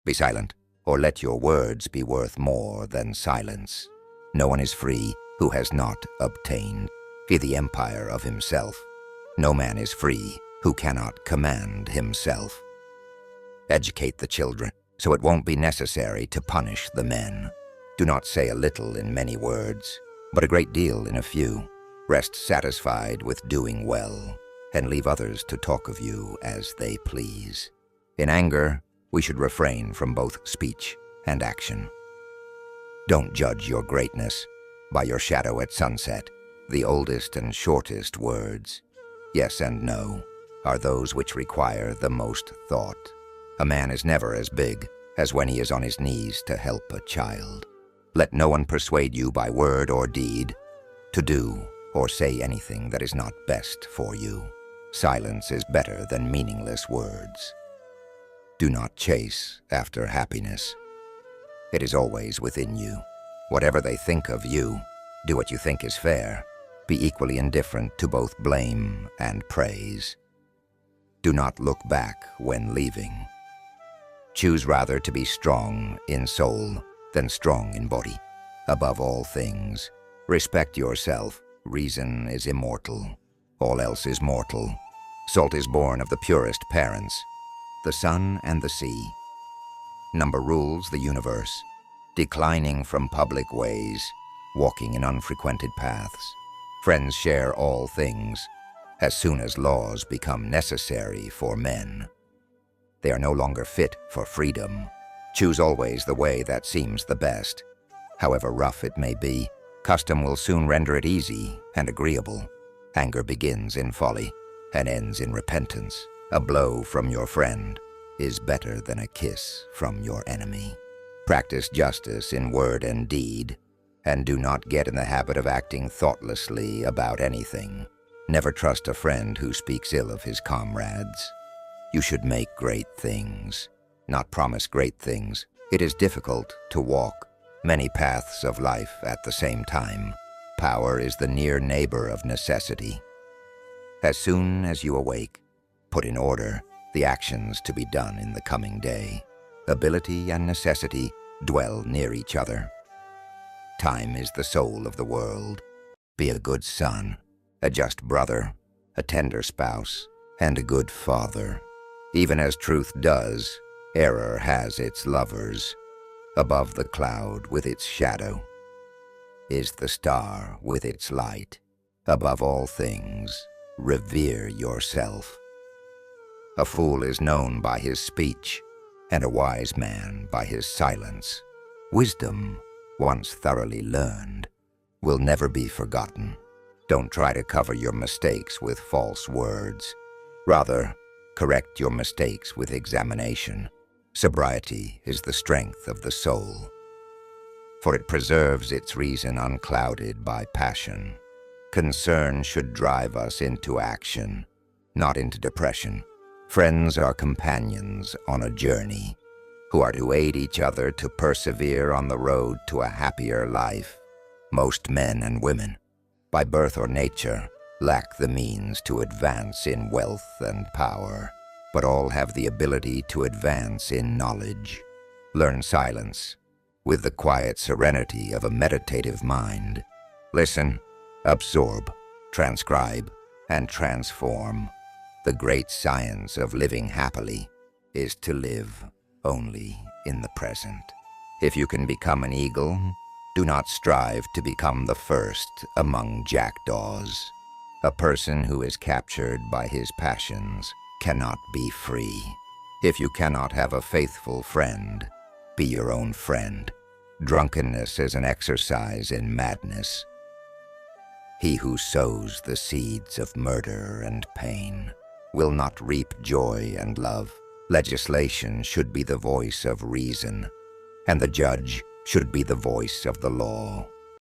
Be silent, or let your words be worth more than silence. No one is free who has not obtained the empire of himself. No man is free who cannot command himself. Educate the children, so it won't be necessary to punish the men. Do not say a little in many words, but a great deal in a few. Rest satisfied with doing well, and leave others to talk of you as they please. In anger, we should refrain from both speech and action. Don't judge your greatness by your shadow at sunset. The oldest and shortest words, yes and no, are those which require the most thought. A man is never as big as when he is on his knees to help a child. Let no one persuade you by word or deed to do or say anything that is not best for you. Silence is better than meaningless words. Do not chase after happiness. It is always within you. Whatever they think of you, do what you think is fair. Be equally indifferent to both blame and praise. Do not look back when leaving. Choose rather to be strong in soul than strong in body. Above all things, respect yourself. Reason is immortal. All else is mortal. Salt is born of the purest parents, the sun and the sea. Number rules the universe, declining from public ways, walking in unfrequented paths. Friends share all things, as soon as laws become necessary for men. They are no longer fit for freedom. Choose always the way that seems the best. However rough it may be, custom will soon render it easy and agreeable. Anger begins in folly and ends in repentance. A blow from your friend is better than a kiss from your enemy. Practice justice in word and deed, and do not get in the habit of acting thoughtlessly about anything. Never trust a friend who speaks ill of his comrades. You should make great things, not promise great things. It is difficult to walk many paths of life at the same time. Power is the near neighbor of necessity. As soon as you awake, put in order the actions to be done in the coming day. Ability and necessity dwell near each other. Time is the soul of the world. Be a good son, a just brother, a tender spouse, and a good father. Even as truth does, error has its lovers. Above the cloud with its shadow is the star with its light. Above all things, revere yourself. A fool is known by his speech, and a wise man by his silence. Wisdom, once thoroughly learned, will never be forgotten. Don't try to cover your mistakes with false words. Rather, correct your mistakes with examination. Sobriety is the strength of the soul, for it preserves its reason unclouded by passion. Concern should drive us into action, not into depression. Friends are companions on a journey, who are to aid each other to persevere on the road to a happier life. Most men and women, by birth or nature, lack the means to advance in wealth and power, but all have the ability to advance in knowledge. Learn silence with the quiet serenity of a meditative mind. Listen, absorb, transcribe, and transform. The great science of living happily is to live only in the present. If you can become an eagle, do not strive to become the first among jackdaws. A person who is captured by his passions cannot be free. If you cannot have a faithful friend, be your own friend. Drunkenness is an exercise in madness. He who sows the seeds of murder and pain will not reap joy and love. Legislation should be the voice of reason, and the judge should be the voice of the law.